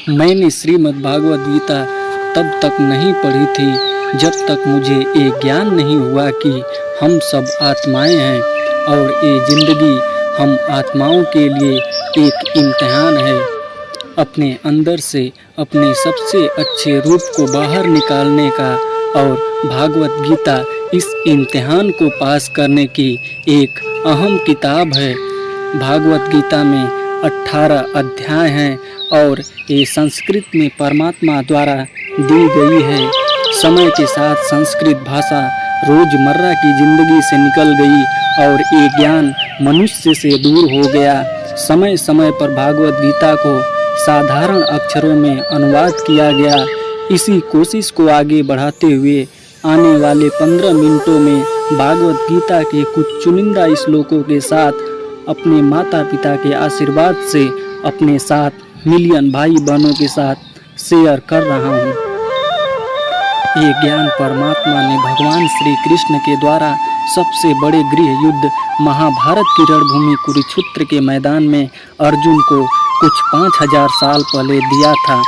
मैंने श्रीमद् भागवत गीता तब तक नहीं पढ़ी थी जब तक मुझे ये ज्ञान नहीं हुआ कि हम सब आत्माएं हैं और ये जिंदगी हम आत्माओं के लिए एक इम्तिहान है। अपने अंदर से अपने सबसे अच्छे रूप को बाहर निकालने का और भागवत गीता इस इम्तिहान को पास करने की एक अहम किताब है। भागवत गीता में 18 अध्याय हैं और ये संस्कृत में परमात्मा द्वारा दी गई है। समय के साथ संस्कृत भाषा रोजमर्रा की जिंदगी से निकल गई और ये ज्ञान मनुष्य से दूर हो गया। समय समय पर भागवत गीता को साधारण अक्षरों में अनुवाद किया गया। इसी कोशिश को आगे बढ़ाते हुए आने वाले 15 मिनटों में भागवत गीता के कुछ चुनिंदा श्लोकों के साथ अपने माता पिता के आशीर्वाद से अपने साथ मिलियन भाई बहनों के साथ शेयर कर रहा हूँ। ये ज्ञान परमात्मा ने भगवान श्री कृष्ण के द्वारा सबसे बड़े गृह युद्ध महाभारत की रणभूमि कुरुक्षेत्र के मैदान में अर्जुन को कुछ 5000 साल पहले दिया था।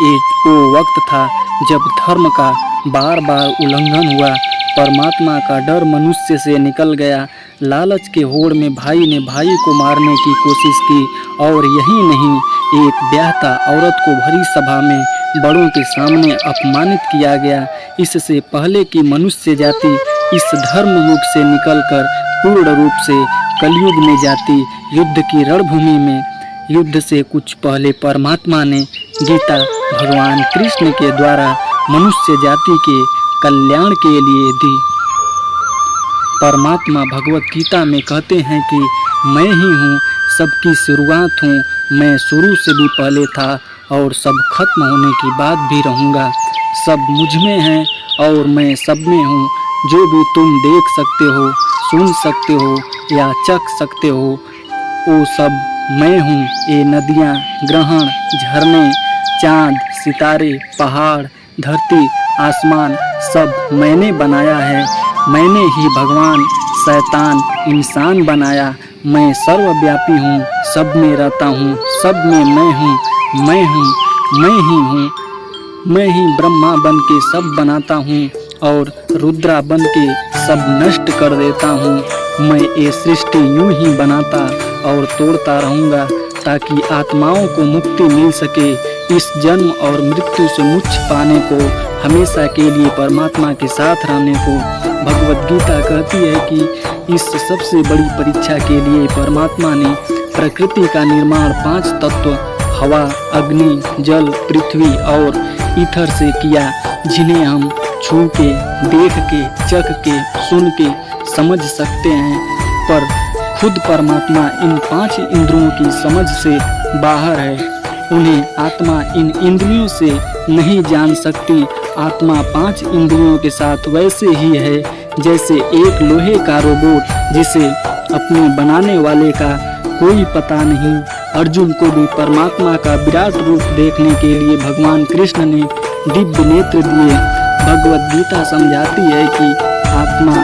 ये वो वक्त था जब धर्म का बार बार उल्लंघन हुआ, परमात्मा का डर मनुष्य से निकल गया। लालच के होड़ में भाई ने भाई को मारने की कोशिश की और यही नहीं, एक ब्याहता औरत को भरी सभा में बड़ों के सामने अपमानित किया गया। इससे पहले कि मनुष्य जाति इस धर्म युग से निकलकर पूर्ण रूप से कलयुग में जाती, युद्ध की रणभूमि में युद्ध से कुछ पहले परमात्मा ने गीता भगवान कृष्ण के द्वारा मनुष्य जाति के कल्याण के लिए दी। परमात्मा भगवत गीता में कहते हैं कि मैं ही हूँ, सबकी शुरुआत हूँ, मैं शुरू से भी पहले था और सब खत्म होने की बाद भी रहूँगा। सब मुझ में हैं और मैं सब में हूँ। जो भी तुम देख सकते हो, सुन सकते हो या चख सकते हो, वो सब मैं हूँ। ये नदियाँ, ग्रहण, झरने, चाँद, सितारे, पहाड़, धरती, आसमान सब मैंने बनाया है। मैंने ही भगवान, शैतान, इंसान बनाया। मैं सर्वव्यापी हूँ, सब में रहता हूँ, सब में मैं हूँ, मैं हूँ, मैं ही हूँ। मैं ही ब्रह्मा बन के सब बनाता हूँ और रुद्रा बन के सब नष्ट कर देता हूँ। मैं ये सृष्टि यूं ही बनाता और तोड़ता रहूँगा ताकि आत्माओं को मुक्ति मिल सके। इस जन्म और मृत्यु से मोक्ष पाने को, हमेशा के लिए परमात्मा के साथ रहने को भगवत गीता कहती है कि इस सबसे बड़ी परीक्षा के लिए परमात्मा ने प्रकृति का निर्माण 5 तत्व हवा, अग्नि, जल, पृथ्वी और ईथर से किया, जिन्हें हम छू के, देख के, चख के, सुन के समझ सकते हैं। पर खुद परमात्मा इन 5 इंद्रियों की समझ से बाहर है। उन्हें आत्मा इन इंद्रियों से नहीं जान सकती। आत्मा 5 इंद्रियों के साथ वैसे ही है जैसे एक लोहे का रोबोट जिसे अपने बनाने वाले का कोई पता नहीं। अर्जुन को भी परमात्मा का विराट रूप देखने के लिए भगवान कृष्ण ने दिव्य नेत्र दिए। भगवत गीता समझाती है कि आत्मा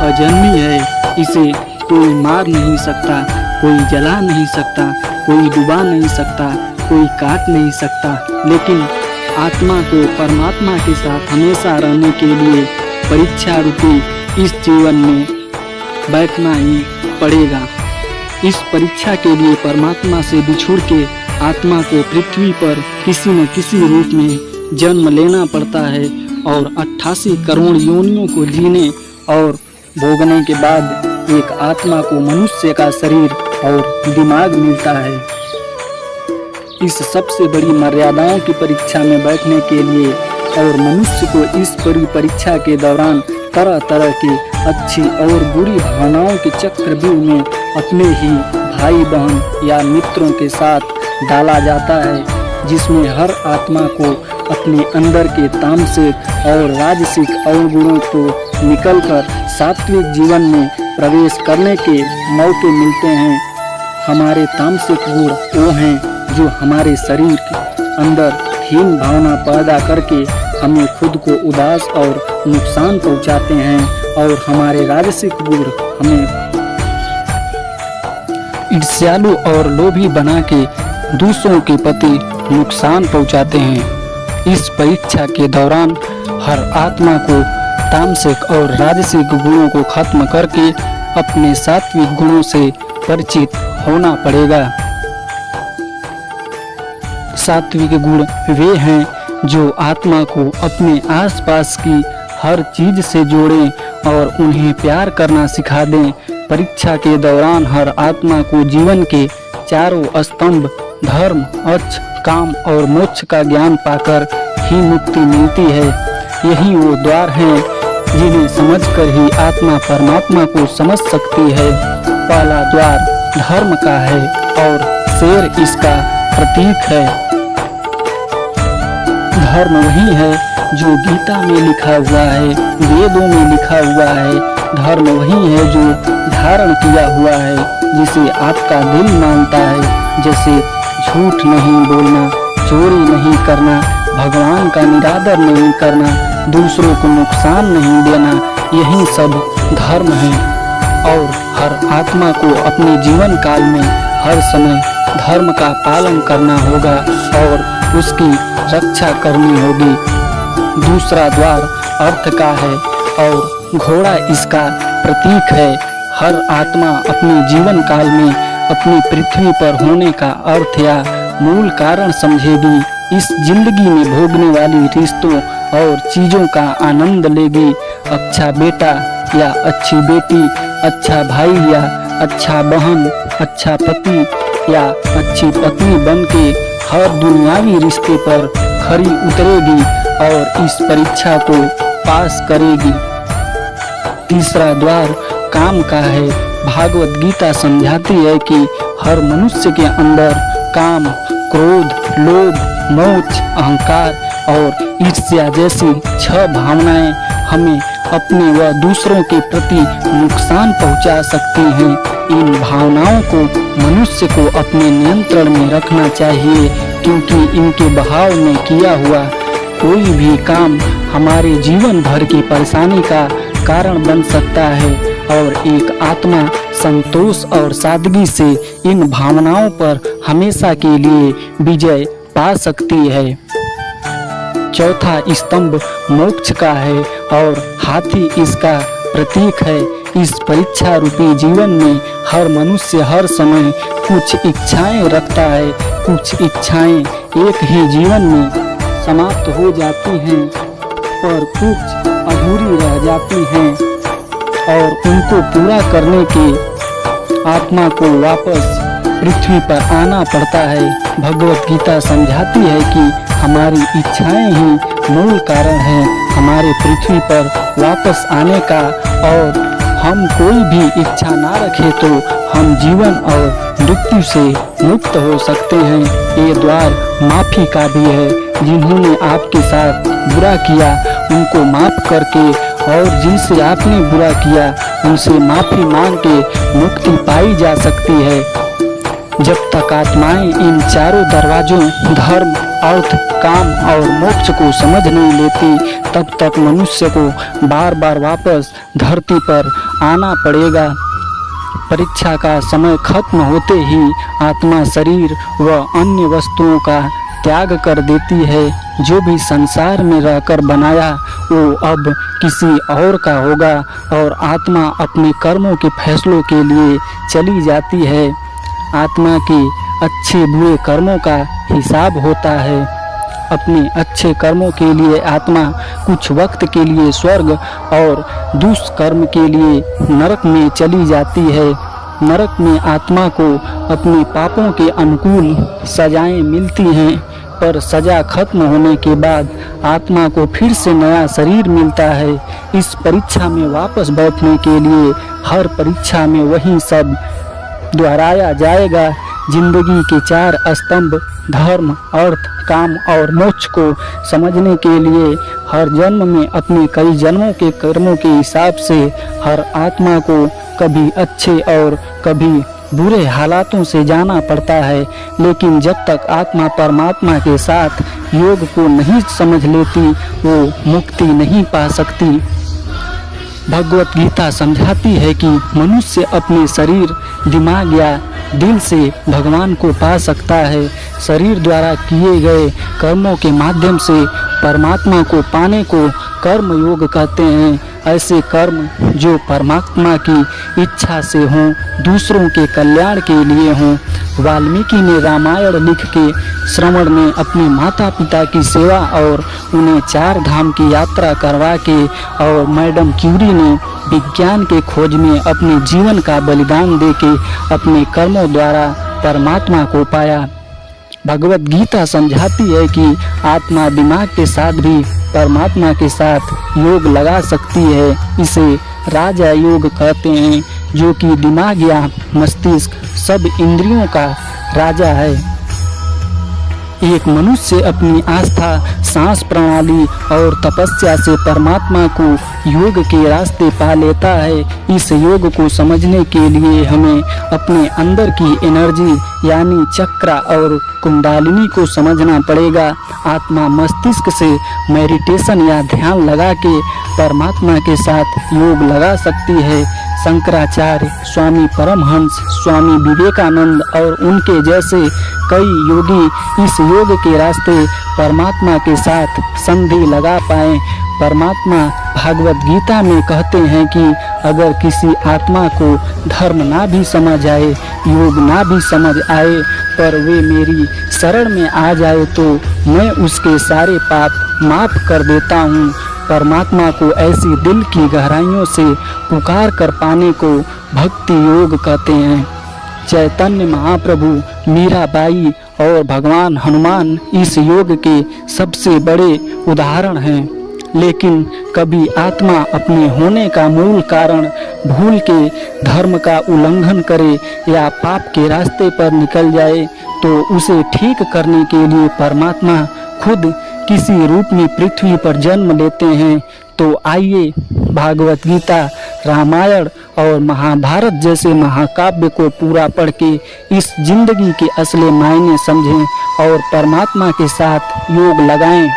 अजन्मी है, इसे कोई मार नहीं सकता, कोई जला नहीं सकता, कोई डुबा नहीं सकता, कोई काट नहीं सकता। लेकिन आत्मा को परमात्मा के साथ हमेशा रहने के लिए परीक्षा रूपी इस जीवन में बैठना ही पड़ेगा। इस परीक्षा के लिए परमात्मा से बिछुड़ के आत्मा को पृथ्वी पर किसी न किसी रूप में जन्म लेना पड़ता है और 88 करोड़ योनियों को जीने और भोगने के बाद एक आत्मा को मनुष्य का शरीर और दिमाग मिलता है। इस सबसे बड़ी मर्यादाओं की परीक्षा में बैठने के लिए और मनुष्य को इस बड़ी परीक्षा के दौरान तरह तरह की अच्छी और बुरी भावनाओं के चक्रव्यूह में अपने ही भाई बहन या मित्रों के साथ डाला जाता है, जिसमें हर आत्मा को अपने अंदर के तामसिक और राजसिक अवगुणों को निकलकर सात्विक जीवन में प्रवेश करने के मौके मिलते हैं। हमारे तामसिक गुण वो हैं जो हमारे शरीर के अंदर हीन भावना पैदा करके हमें खुद को उदास और नुकसान पहुंचाते हैं और हमारे राजसिक गुण हमें ईर्ष्यालु और लोभी बना के दूसरों के प्रति नुकसान पहुंचाते हैं। इस परीक्षा के दौरान हर आत्मा को तामसिक और राजसिक गुणों को खत्म करके अपने सात्विक गुणों से परिचित होना पड़ेगा। सात्विक गुण वे हैं जो आत्मा को अपने आसपास की हर चीज से जोड़ें और उन्हें प्यार करना सिखा दें। परीक्षा के दौरान हर आत्मा को जीवन के चारों स्तंभ धर्म, अर्थ, काम और मोक्ष का ज्ञान पाकर ही मुक्ति मिलती है। यही वो द्वार हैं जिन्हें समझकर ही आत्मा परमात्मा को समझ सकती है। पहला द्वार धर्म का है और शेर इसका प्रतीक है। धर्म वही है जो गीता में लिखा हुआ है, वेदों में लिखा हुआ है। धर्म वही है जो धारण किया हुआ है, जिसे आपका दिल मानता है। जैसे झूठ नहीं बोलना, चोरी नहीं करना, भगवान का निरादर नहीं करना, दूसरों को नुकसान नहीं देना, यही सब धर्म है। और हर आत्मा को अपने जीवन काल में हर समय धर्म का पालन करना होगा और उसकी रक्षा करनी होगी। दूसरा द्वार अर्थ का है और घोड़ा इसका प्रतीक है। हर आत्मा अपने जीवन काल में अपनी पृथ्वी पर होने का अर्थ या मूल कारण समझेगी। इस जिंदगी में भोगने वाली रिश्तों और चीजों का आनंद लेगी। अच्छा बेटा या अच्छी बेटी, अच्छा भाई या अच्छा बहन, अच्छा पति या अच्छी पत्नी बनके हर दुनियावी रिश्ते पर खरी उतरेगी और इस परीक्षा को पास करेगी। तीसरा द्वार काम का है। भागवत गीता समझाती है कि हर मनुष्य के अंदर काम, क्रोध, लोभ, मोच, अहंकार और ईर्ष्या जैसी 6 भावनाएं हमें अपने व दूसरों के प्रति नुकसान पहुंचा सकती हैं। इन भावनाओं को मनुष्य को अपने नियंत्रण में रखना चाहिए, क्योंकि इनके बहाव में किया हुआ कोई भी काम हमारे जीवन भर की परेशानी का कारण बन सकता है और एक आत्मा संतोष और सादगी से इन भावनाओं पर हमेशा के लिए विजय पा सकती है। चौथा स्तंभ मोक्ष का है और हाथी इसका प्रतीक है। इस परीक्षा रूपी जीवन में हर मनुष्य हर समय कुछ इच्छाएं रखता है। कुछ इच्छाएं एक ही जीवन में समाप्त हो जाती हैं और कुछ अधूरी रह जाती हैं और उनको पूरा करने के आत्मा को वापस पृथ्वी पर आना पड़ता है। भगवत गीता समझाती है कि हमारी इच्छाएं ही मूल कारण है हमारे पृथ्वी पर वापस आने का, और हम कोई भी इच्छा ना रखें तो हम जीवन और मृत्यु से मुक्त हो सकते हैं। ये द्वार माफी का भी है। जिन्होंने आपके साथ बुरा किया उनको माफ करके और जिनसे आपने बुरा किया उनसे माफी मांग के मुक्ति पाई जा सकती है। जब तक आत्माएं इन चारों दरवाजों धर्म, अर्थ, काम और मोक्ष को समझ नहीं लेती, तब तक मनुष्य को बार बार वापस धरती पर आना पड़ेगा। परीक्षा का समय खत्म होते ही आत्मा शरीर व अन्य वस्तुओं का त्याग कर देती है। जो भी संसार में रहकर बनाया वो अब किसी और का होगा और आत्मा अपने कर्मों के फैसलों के लिए चली जाती है। आत्मा के अच्छे बुरे कर्मों का हिसाब होता है। अपने अच्छे कर्मों के लिए आत्मा कुछ वक्त के लिए स्वर्ग और दुष्कर्म के लिए नरक में चली जाती है। नरक में आत्मा को अपने पापों के अनुकूल सजाएं मिलती हैं, पर सजा खत्म होने के बाद आत्मा को फिर से नया शरीर मिलता है। इस परीक्षा में वापस बैठने के लिए हर परीक्षा में वही सब दोहराया जाएगा। जिंदगी के 4 स्तंभ धर्म, अर्थ, काम और मोक्ष को समझने के लिए हर जन्म में अपने कई जन्मों के कर्मों के हिसाब से हर आत्मा को कभी अच्छे और कभी बुरे हालातों से जाना पड़ता है। लेकिन जब तक आत्मा परमात्मा के साथ योग को नहीं समझ लेती वो मुक्ति नहीं पा सकती। भगवत गीता समझाती है कि मनुष्य अपने शरीर, दिमाग या दिल से भगवान को पा सकता है। शरीर द्वारा किए गए कर्मों के माध्यम से परमात्मा को पाने को कर्म योग कहते हैं। ऐसे कर्म जो परमात्मा की इच्छा से हों, दूसरों के कल्याण के लिए हों। वाल्मीकि ने रामायण लिख के श्रवण ने अपने माता पिता की सेवा और उन्हें 4 धाम की यात्रा करवा के, और मैडम क्यूरी ने विज्ञान के खोज में अपने जीवन का बलिदान दे के अपने कर्मों द्वारा परमात्मा को पाया। भगवत गीता समझाती है कि आत्मा दिमाग के साथ भी परमात्मा के साथ योग लगा सकती है। इसे राजा योग कहते हैं, जो कि दिमाग या मस्तिष्क सब इंद्रियों का राजा है। एक मनुष्य अपनी आस्था, सांस प्रणाली और तपस्या से परमात्मा को योग के रास्ते पा लेता है। इस योग को समझने के लिए हमें अपने अंदर की एनर्जी यानी चक्रा और कुंडलिनी को समझना पड़ेगा। आत्मा मस्तिष्क से मेडिटेशन या ध्यान लगा के परमात्मा के साथ योग लगा सकती है। शंकराचार्य, स्वामी परमहंस, स्वामी विवेकानंद और उनके जैसे कई योगी इस योग के रास्ते परमात्मा के साथ संधि लगा पाए। परमात्मा भागवत गीता में कहते हैं कि अगर किसी आत्मा को धर्म ना भी समझ आए, योग ना भी समझ आए, पर वे मेरी शरण में आ जाए तो मैं उसके सारे पाप माफ कर देता हूँ। परमात्मा को ऐसी दिल की गहराइयों से पुकार कर पाने को भक्ति योग कहते हैं। चैतन्य महाप्रभु, मीराबाई और भगवान हनुमान इस योग के सबसे बड़े उदाहरण हैं। लेकिन कभी आत्मा अपने होने का मूल कारण भूल के धर्म का उल्लंघन करे या पाप के रास्ते पर निकल जाए तो उसे ठीक करने के लिए परमात्मा खुद किसी रूप में पृथ्वी पर जन्म लेते हैं। तो आइए भागवत गीता, रामायण और महाभारत जैसे महाकाव्य को पूरा पढ़ के इस जिंदगी के असली मायने समझें और परमात्मा के साथ योग लगाएं।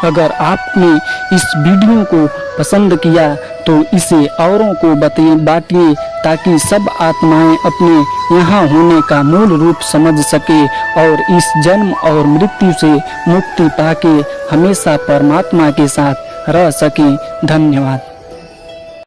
अगर आपने इस वीडियो को पसंद किया तो इसे औरों को बांटिए ताकि सब आत्माएं अपने यहाँ होने का मूल रूप समझ सके और इस जन्म और मृत्यु से मुक्ति पाके हमेशा परमात्मा के साथ रह सकें। धन्यवाद।